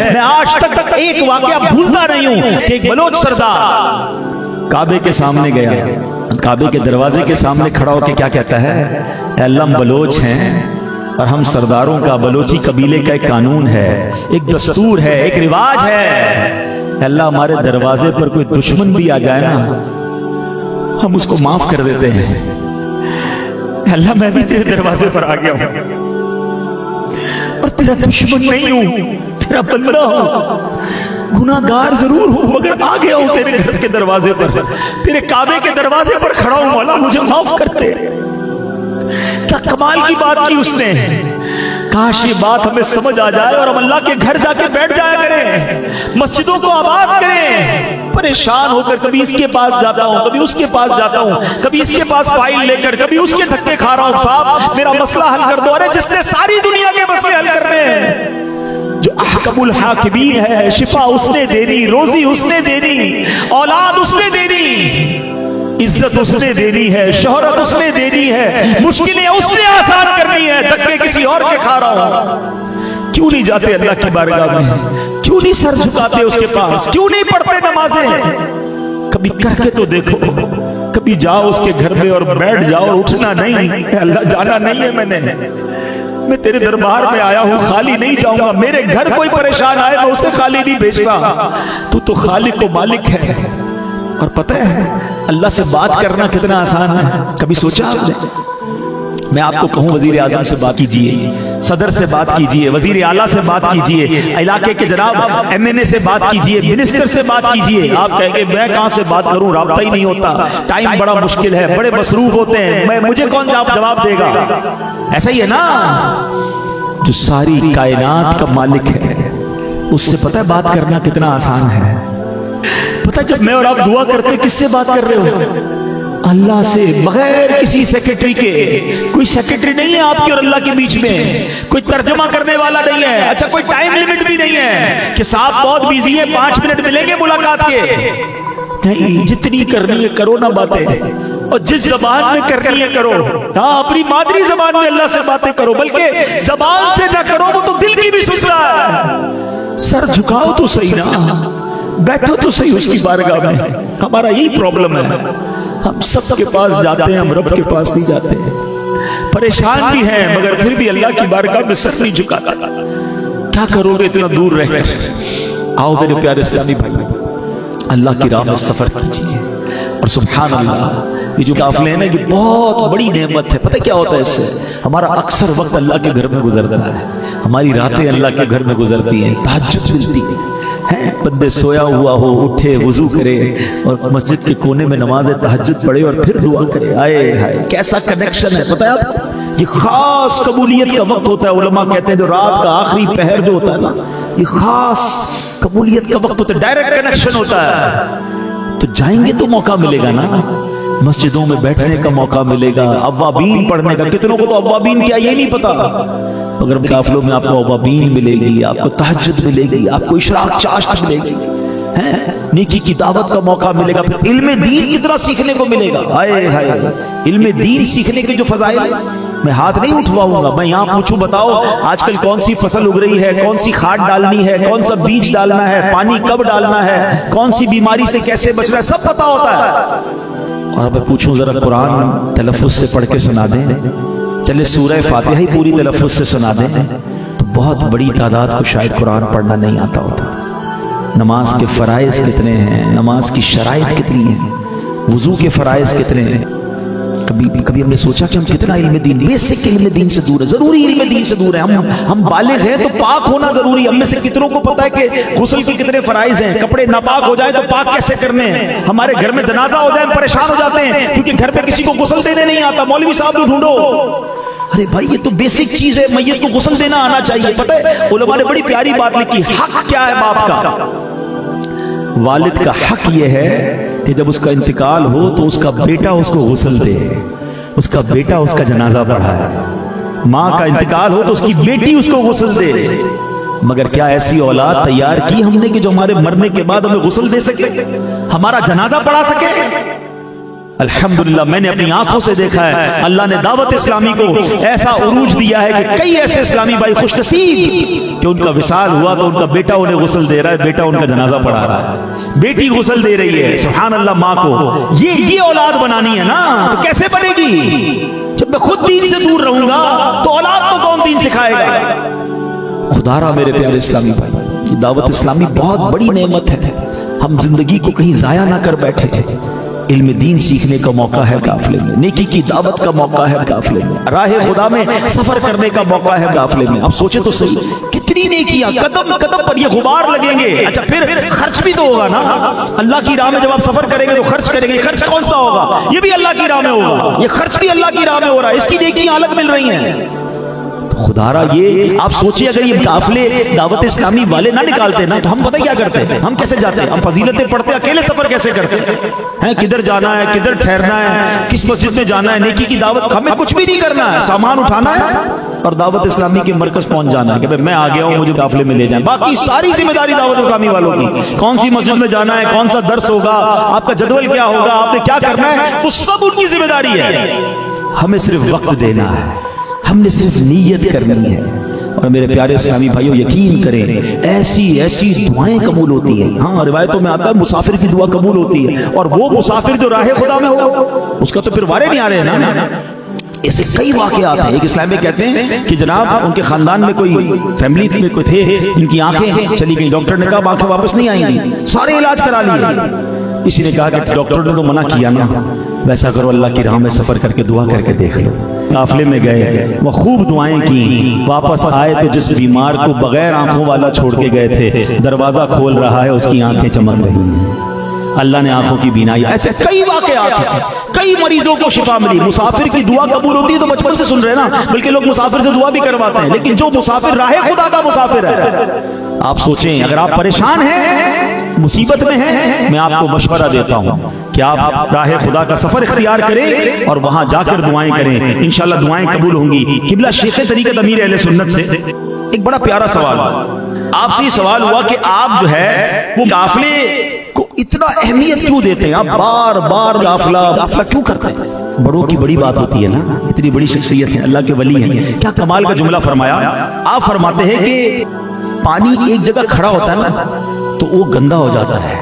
میں آج تک ایک واقعہ بھولتا نہیں ہوں کہ ایک بلوچ سردار کعبے کے سامنے گیا، کعبے کے دروازے کے سامنے کھڑا ہو کے کیا کہتا ہے؟ اے اللہ ہم بلوچ ہیں اور ہم سرداروں کا بلوچی قبیلے کا ایک قانون ہے، ایک دستور ہے، ایک رواج ہے، اے اللہ ہمارے دروازے پر کوئی دشمن بھی آ جائے نا ہم اس کو معاف کر دیتے ہیں۔ اے اللہ میں بھی تیرے دروازے پر آ گیا ہوں اور تیرا دشمن نہیں ہوں، تیرا بندہ ہوں، گناہگار ضرور ہوں مگر آ گیا ہوں تیرے گھر کے دروازے پر، تیرے کعبے کے دروازے پر کھڑا ہوں، مولا مجھے معاف کر دے۔ کیا کمال کی بات کی اس نے! کاش یہ بات ہمیں سمجھ آ جائے اور ہم اللہ کے گھر جا کے بیٹھ جایا کریں، مسجدوں کو آباد کریں۔ پریشان ہو کر کبھی اس کے پاس جاتا ہوں، کبھی اس کے پاس جاتا ہوں، کبھی اس کے پاس فائل لے کر کبھی اس کے دھکے کھا رہا ہوں، صاحب میرا مسئلہ حل کر دو۔ ارے جس نے ساری دنیا کے مسئلے حل کرنے ہیں، جو احکم الحاکمین ہے، شفا اس نے دے دی، روزی اس نے دے دی، اولاد اس نے دے دی، عزت اس نے دے دی ہے، شہرت اس نے دے دی ہے، مشکلیں اس نے آسان کرنی ہے، دھکے کسی اور کے کھا رہا ہوں۔ کیوں نہیں جاتے اللہ کی بارگاہ میں؟ کیوں نہیں سر جھکاتے اس کے پاس؟ کیوں نہیں پڑھتے نمازیں؟ کبھی کر کے تو دیکھو، کبھی جاؤ اس کے گھر میں اور بیٹھ جاؤ اور اٹھنا نہیں۔ اللہ جانا نہیں ہے، میں تیرے دربار میں آیا ہوں، خالی نہیں جاؤں گا، میرے گھر کوئی پریشان آئے میں اسے خالی نہیں بھیجتا، تو خالق و مالک ہے۔ اور پتہ ہے اللہ سے بات کرنا کتنا آسان ہے، کبھی سوچا آپ نے؟ میں آپ کو کہوں وزیر اعظم سے بات کیجئے، صدر سے بات کیجئے، وزیر اعلیٰ سے بات کیجئے، علاقے کے جناب ایم این اے سے بات کیجئے، منسٹر سے بات کیجئے، آپ کہیں گے میں کہاں سے بات کروں، رابطہ ہی نہیں ہوتا، ٹائم بڑا مشکل ہے، بڑے مصروف ہوتے ہیں، مجھے کون جواب دے گا؟ ایسا ہی ہے نا؟ جو ساری کائنات کا مالک ہے اس سے پتہ ہے بات کرنا کتنا آسان ہے۔ پتہ جب میں اور آپ دعا کرتے کس سے بات کر رہے ہو؟ اللہ سے، بغیر کسی سیکرٹری کے۔ کوئی سیکرٹری نہیں ہے آپ کی اور اللہ کے بیچ میں، کوئی ترجمہ کرنے والا نہیں ہے، اچھا کوئی ٹائم لیمٹ بھی نہیں ہے کہ صاحب بہت بیزی ہے 5 منٹ ملیں گے ملاقات کے، نہیں، جتنی کرنی ہے کرو نا باتیں، اور جس زبان میں کرنی ہے کرو۔ ہاں اپنی مادری زبان میں اللہ سے باتیں کرو، بلکہ زبان سے نہ کرو وہ تو دل کی بھی سن رہا ہے۔ سر جھکاؤ تو صحیح نا، بیٹھو تو صحیح اس کی بارگاہ میں۔ ہمارا یہی پرابلم ہے، ہم سب کے پاس جاتے ہیں، ہم رب کے پاس نہیں جاتے، پریشان بھی ہیں مگر پھر بھی اللہ کی بارگاہ میں سر نہیں جھکاتا۔ کیا کرو گے اتنا دور رہ کر؟ آؤ میرے پیارے اسلامی بھائی، اللہ کی راہ میں سفر کیجیے، اور سبحان اللہ یہ جو قافلے ہیں نا یہ بہت بڑی نعمت ہے۔ پتہ کیا ہوتا ہے اس سے؟ ہمارا اکثر وقت اللہ کے گھر میں گزرتا ہے، ہماری راتیں اللہ کے گھر میں گزرتی ہیں، تہجد ملتی ہے، بندے سویا ہوا ہو اٹھے وضو کرے اور مسجد کے کونے میں نماز تہجد پڑھے اور پھر دعا کرے۔ آئے ہائے کیسا کنیکشن ہے! پتہ ہے آپ یہ خاص قبولیت کا وقت ہوتا ہے، علماء کہتے ہیں جو رات کا آخری پہر جو ہوتا ہے نا یہ خاص قبولیت کا وقت ہوتا ہے، ڈائریکٹ کنیکشن ہوتا ہے۔ تو جائیں گے تو موقع ملے گا نا، مسجدوں میں بیٹھنے کا موقع ملے گا، اوابین پڑھنے کا۔ کتنوں کو تو اوابین کیا یہ نہیں پتا، مگر قافلوں میں آپ کو اوابین ملے گی، آپ کو تہجد ملے گی، آپ کو اشراق چاشت ملے گی، نیکی کی دعوت کا موقع ملے گا، پھر علم دین کتنا سیکھنے کو ملے گا۔ ہائے ہائے علم دین سیکھنے کے جو فضائل، میں ہاتھ نہیں اٹھواؤں گا، میں یہاں پوچھوں بتاؤ آج کل کون سی فصل اگ رہی ہے، کون سی کھاد ڈالنی ہے، کون سا بیج ڈالنا ہے، پانی کب ڈالنا ہے، کون سی بیماری سے کیسے بچنا ہے، سب پتا ہوتا ہے۔ اور میں پوچھوں ذرا قرآن تلفظ سے پڑھ کے سنا دیں، چلے سورہ فاتحہ ہی پوری تلفظ سے سنا دیں تو بہت بڑی تعداد کو شاید قرآن پڑھنا نہیں آتا ہوتا۔ نماز کے فرائض کتنے ہیں، نماز کی شرائط کتنی ہیں، وضو کے فرائض کتنے ہیں۔ کبھی ہم نے سوچا کہ ہم کتنا علم دین، بیسک علم دین سے دور ہے، ضروری علم دین سے دور ہے۔ ہم بالغ ہیں تو پاک ہونا ضروری ہے۔ ہم میں سے کتنوں کو پتا ہے کہ غسل کے کتنے فرائض ہیں، کپڑے ناپاک ہو جائیں تو پاک کیسے کرنے ہیں، ہمارے گھر میں جنازہ ہو جائے پریشان ہو جاتے ہیں کیونکہ گھر پہ کسی کو غسل دینے نہیں آتا، مولوی صاحب کو ڈھونڈو۔ ارے بھائی یہ تو بیسک چیز ہے، میت کو غسل دینا آنا چاہیے۔ پتہ ہے علماء نے بڑی پیاری بات لکھی، حق کیا ہے باپ کا؟ والد کا حق یہ ہے کہ جب اس کا انتقال ہو تو اس کا بیٹا اس کو غسل دے، اس کا بیٹا اس کا جنازہ پڑھائے۔ ماں کا انتقال ہو تو اس کی بیٹی اس کو غسل دے، مگر کیا ایسی اولاد تیار کی ہم نے کہ جو ہمارے مرنے کے بعد ہمیں غسل دے سکے، ہمارا جنازہ پڑھا سکے؟ الحمدللہ میں نے اپنی آنکھوں سے دیکھا ہے اللہ نے دعوت اسلامی کو ایسا عروج دیا ہے کہ کئی ایسے اسلامی بھائی خوش نصیب کہ ان کا وصال ہوا تو ان کا بیٹا انہیں غسل دے رہا ہے، بیٹا ان کا جنازہ پڑھا رہا ہے، بیٹی غسل دے رہی ہے، سبحان اللہ ماں کو یہ اولاد بنانی ہے نا، تو کیسے بنے گی؟ جب میں خود دین سے دور رہوں گا تو اولاد کو کون دین سکھائے گا؟ خدا را میرے پیارے اسلامی بھائی، دعوت اسلامی بہت بڑی نعمت ہے، ہم زندگی کو کہیں ضائع نہ کر بیٹھے تھے۔ علم دین سیکھنے کا موقع ہے قافلے میں، نیکی کی دعوت کا موقع ہے قافلے میں، راہ خدا میں سفر کرنے کا موقع ہے قافلے میں۔ اب سوچے تو صحیح کتنی نیکیاں قدم قدم پر، یہ غبار لگیں گے، اچھا پھر خرچ بھی تو ہوگا نا، اللہ کی راہ میں جب آپ سفر کریں گے تو خرچ کریں گے، خرچ کون سا ہوگا؟ یہ بھی اللہ کی راہ میں ہوگا، یہ خرچ بھی اللہ کی راہ میں ہو رہا ہے، اس کی نیکیاں الگ مل رہی ہیں۔ خدا را یہ آپ سوچئے اگر یہ قافلے دعوت اسلامی والے نہ نکالتے نا تو ہم پتہ کیا کرتے ہیں؟ ہم کیسے جاتے ہیں؟ ہم فضیلتیں پڑھتے اکیلے سفر کیسے کرتے ہیں؟ کدھر جانا ہے، کدھر ٹھہرنا ہے، کس مسجد میں جانا ہے، نیکی کی دعوت، ہمیں کچھ بھی نہیں کرنا ہے، سامان اٹھانا ہے اور دعوت اسلامی کے مرکز پہنچ جانا ہے کہ میں آ گیا ہوں، مجھے قافلے میں لے جائیں۔ باقی ساری ذمہ داری دعوت اسلامی والوں کی، کون سی مسجد میں جانا ہے، کون سا درس ہوگا، آپ کا جدول کیا ہوگا، آپ نے کیا کرنا ہے، وہ سب ان کی ذمہ داری ہے۔ ہمیں صرف وقت دینا ہے، ہم نے صرف نیت کرنی ہے۔ اور میرے پیارے اسلامی بھائیوں یقین کریں ایسی دعائیں قبول ہوتی ہیں۔ ہاں روایتوں میں آتا ہے مسافر کی دعا قبول ہوتی ہے، اور وہ مسافر جو راہ خدا میں ہو اس کا تو پھر وارے نہیں آ رہے نا۔ ایسے کئی واقعات ہیں۔ ایک اسلام میں کہتے ہیں کہ جناب ان کے خاندان میں کوئی فیملی میں کوئی تھے، ان کی آنکھیں چلی گئی، ڈاکٹر نے کہا آنکھیں واپس نہیں آئیں گی، سارے علاج کرا لیے۔ کسی نے کہا کہ ڈاکٹر نے تو منع کیا نا، ویسا کرو اللہ کی راہ میں سفر کر کے دعا کر کے دیکھ لو۔ قافلے میں گئے، وہ خوب دعائیں کی، واپس آئے تو جس بیمار کو بغیر آنکھوں والا چھوڑ کے گئے تھے دروازہ کھول رہا ہے، اس کی آنکھیں چمک رہی ہیں، اللہ نے آنکھوں کی بینائی۔ ایسے کئی واقعات ہیں، کئی مریضوں کو شفا ملی۔ مسافر کی دعا قبول ہوتی ہے تو بچپن سے سن رہے نا، بلکہ لوگ مسافر سے دعا بھی کرواتے ہیں، لیکن جو مسافر راہ خدا کا مسافر ہے، آپ سوچیں اگر آپ پریشان ہیں، مصیبت میں ہیں، میں آپ کو مشورہ دیتا ہوں کہ آپ راہ خدا کا سفر اختیار کریں اور وہاں جا کر دعائیں کریں، انشاءاللہ دعائیں قبول ہوں گی۔ قبلہ شیخ طریقت امیر اہل سنت سے ایک بڑا پیارا سوال، آپ سے یہ سوال ہوا کہ آپ جو ہے وہ قافلے کو اتنا اہمیت کیوں دیتے ہیں؟ آپ بار بار قافلہ کیوں کرتے ہیں؟ بڑوں کی بڑی بات ہوتی ہے نا، اتنی بڑی شخصیت ہے، اللہ کے ولی ہیں، کیا کمال کا جملہ فرمایا۔ آپ فرماتے ہیں کہ پانی ایک جگہ کھڑا ہوتا ہے نا تو وہ گندا ہو جاتا ہے،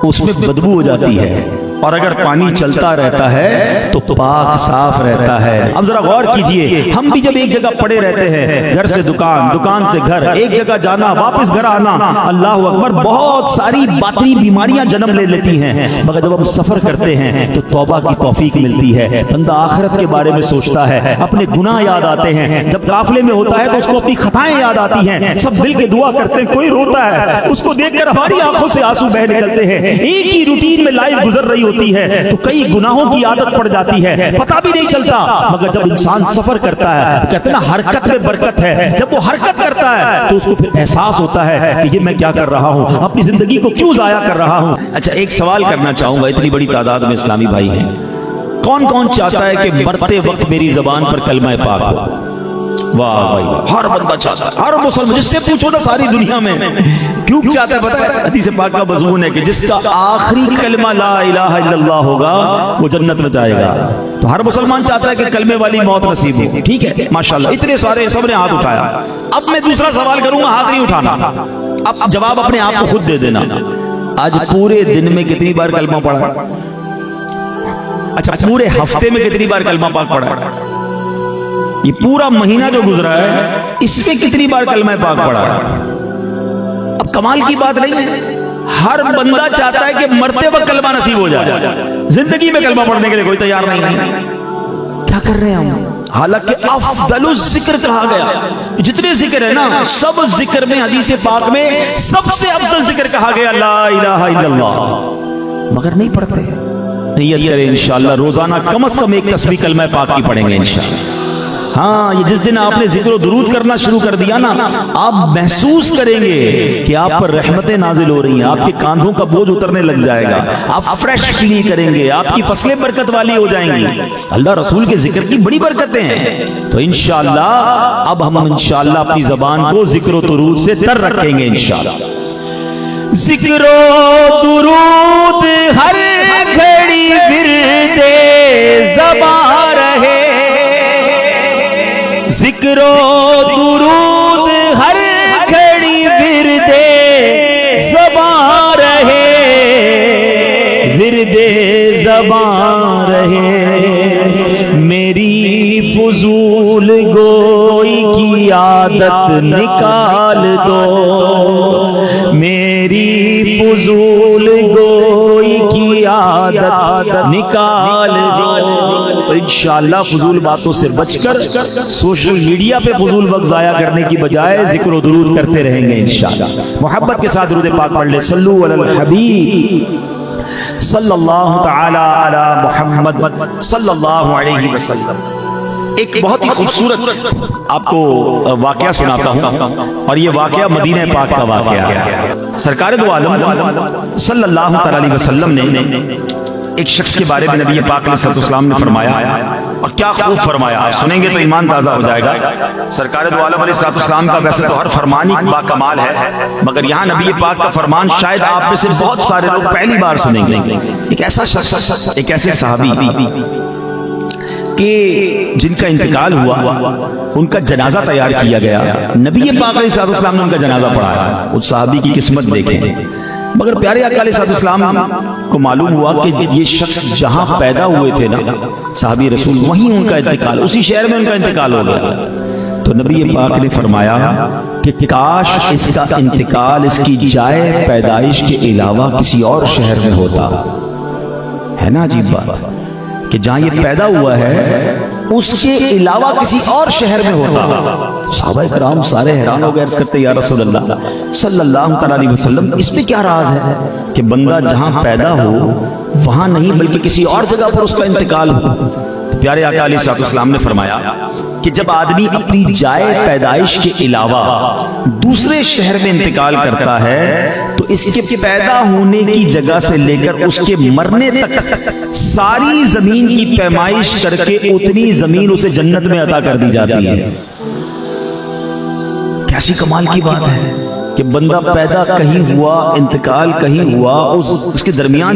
اس میں بدبو ہو جاتی ہے، اور اگر پانی چلتا رہتا ہے تو پاک صاف رہتا ہے۔ اب ذرا غور کیجئے، ہم بھی جب ایک جگہ پڑے رہتے ہیں، گھر سے دکان، دکان سے گھر، ایک جگہ جانا واپس گھر آنا، اللہ اکبر، بہت ساری باطنی بیماریاں جنم لے لیتی ہیں، مگر جب ہم سفر کرتے ہیں تو توبہ کی توفیق ملتی ہے، بندہ آخرت کے بارے میں سوچتا ہے، اپنے گناہ یاد آتے ہیں۔ جب قافلے میں ہوتا ہے تو اس کو اپنی خطائیں یاد آتی ہیں، سب مل کے دعا کرتے ہیں، کوئی روتا ہے، اس کو دیکھ کر ہماری آنکھوں سے آنسو بہہ نکلتے ہیں، ایک ہی روٹین میں لائف گزر رہی ہوتی ہے تو کئی گناہوں کی عادت پڑ جاتی ہے، پتہ بھی نہیں چلتا، مگر جب انسان سفر کرتا ہے کہتے ہیں نا حرکت میں برکت ہے، جب وہ حرکت کرتا ہے تو اس کو پھر احساس ہوتا ہے کہ یہ میں کیا کر رہا ہوں، اپنی زندگی کو کیوں ضائع کر رہا ہوں۔ اچھا ایک سوال کرنا چاہوں گا، اتنی بڑی تعداد میں اسلامی بھائی ہیں، کون کون چاہتا ہے کہ مرتے وقت میری زبان پر کلمہ پاک ہو؟ واہ بھائی، ہر بندہ چاہتا ہے، ہر مسلمان، جس سے پوچھو نا ساری دنیا میں کیوں چاہتا ہے پتہ ہے؟ حدیث پاک کا مضمون ہے کہ جس کا آخری کلمہ لا الہ الا اللہ ہوگا وہ جنت میں جائے گا۔ تو ہر مسلمان چاہتا ہے کہ کلمے والی موت نصیب ہو، ٹھیک ہے ماشاءاللہ، اتنے سارے سب نے ہاتھ اٹھایا۔ اب میں دوسرا سوال کروں گا، ہاتھ نہیں اٹھانا، اب جواب اپنے آپ کو خود دے دینا۔ آج پورے دن میں کتنی بار کلمہ پڑھا؟ اچھا پورے ہفتے میں کتنی بار کلمہ پاک پڑھا؟ یہ پورا مہینہ جو گزرا ہے اس میں کتنی بار کلمہ پاک پڑھا؟ اب کمال کی بات نہیں ہے، ہر بندہ چاہتا ہے کہ مرتے وقت کلمہ نصیب ہو جائے، زندگی میں کلمہ پڑھنے کے لیے کوئی تیار نہیں ہے۔ کیا کر رہے ہیں ہم؟ حالانکہ افضل الذکر کہا گیا، جتنے ذکر ہے نا سب ذکر میں حدیث پاک میں سب سے افضل ذکر کہا گیا لا الہ الا اللہ، مگر نہیں پڑھتے۔ نیت کریں انشاءاللہ روزانہ کم از کم ایک تسبیح کلمہ پاک کی پڑھیں گے انشاءاللہ۔ ہاں یہ جس دن آپ نے ذکر و درود کرنا شروع کر دیا نا، آپ محسوس کریں گے کہ آپ پر رحمتیں نازل ہو رہی ہیں، آپ کے کاندھوں کا بوجھ اترنے لگ جائے گا، آپ فریش فیل کریں گے، آپ کی فصلیں برکت والی ہو جائیں گی۔ اللہ رسول کے ذکر کی بڑی برکتیں ہیں، تو انشاءاللہ اب ہم انشاءاللہ اپنی زبان کو ذکر و درود سے تر رکھیں گے انشاءاللہ۔ ذکر و درود ہر گھڑی ورد ذکر و درود ہر گھڑی ورد زباں رہے، ورد زباں رہے، میری فضول گوئی کی عادت نکال دو، میری فضول گوئی کی عادت نکال دو۔ تو انشاءاللہ فضول باتوں سے بچ کر سوشل میڈیا پہ فضول وقت ضائع کرنے کی بجائے ذکر و درود کرتے رہیں گے انشاءاللہ۔ محبت کے ساتھ درود پاک پڑھ لیں، صلو علی الحبیب صلی اللہ تعالی علی محمد صلی اللہ علیہ وسلم۔ ایک بہت ہی خوبصورت آپ کو واقعہ سناتا ہوں، اور یہ واقعہ مدینہ پاک کا واقعہ ہے۔ سرکار دو عالم صلی اللہ تعالی علیہ وسلم نے ایک شخص کے بارے میں نبی پاک علیہ السلام نے فرمایا، اور کیا خوب فرمایا، آپ سنیں گے تو ایمان تازہ ہو جائے گا۔ سرکار دو عالم علیہ السلام کا ویسے تو ہر فرمان ہی با کمال ہے، مگر یہاں نبی پاک کا فرمان شاید آپ میں سے بہت سارے لوگ پہلی بار سنیں گے۔ ایک ایسا شخص، ایک ایسے صحابی کہ جن کا انتقال ہوا، ان کا جنازہ تیار کیا گیا، نبی پاک علیہ السلام نے ان کا جنازہ پڑھایا۔ اس صحابی کی قسمت دیکھیں، مگر پیارے آقا علیہ السلام کو معلوم ہوا کہ یہ شخص جہاں پیدا ہوئے تھے نا صحابی رسول، وہیں ان کا انتقال، اسی شہر میں ان کا انتقال ہو گیا۔ تو نبی پاک نے فرمایا کہ کاش اس کا انتقال اس کی جائے پیدائش کے علاوہ کسی اور شہر میں ہوتا۔ ہے نا عجیب بات کہ جہاں یہ پیدا ہوا ہے اس کے علاوہ کسی اور شہر میں ہوتا۔ صحابہ کرام سارے حیران ہو گئے، عرض کرتے یا رسول اللہ صلی اللہ تعالی علیہ وسلم، اس میں کیا راز ہے کہ بندہ جہاں پیدا ہو وہاں نہیں بلکہ کسی اور جگہ پر اس کا انتقال ہو؟ تو پیارے آقا علیہ السلام نے فرمایا کہ جب آدمی اپنی جائے پیدائش کے علاوہ دوسرے شہر میں انتقال کرتا ہے تو اس کے پیدا ہونے کی جگہ سے لے کر اس کے مرنے تک ساری زمین کی پیمائش کر کے اتنی زمین اسے جنت میں عطا کر دی جاتی ہے۔ کیسی کمال کی بات ہے کہ بندہ پیدا کہیں ہوا، انتقال کہیں ہوا، اس کے درمیان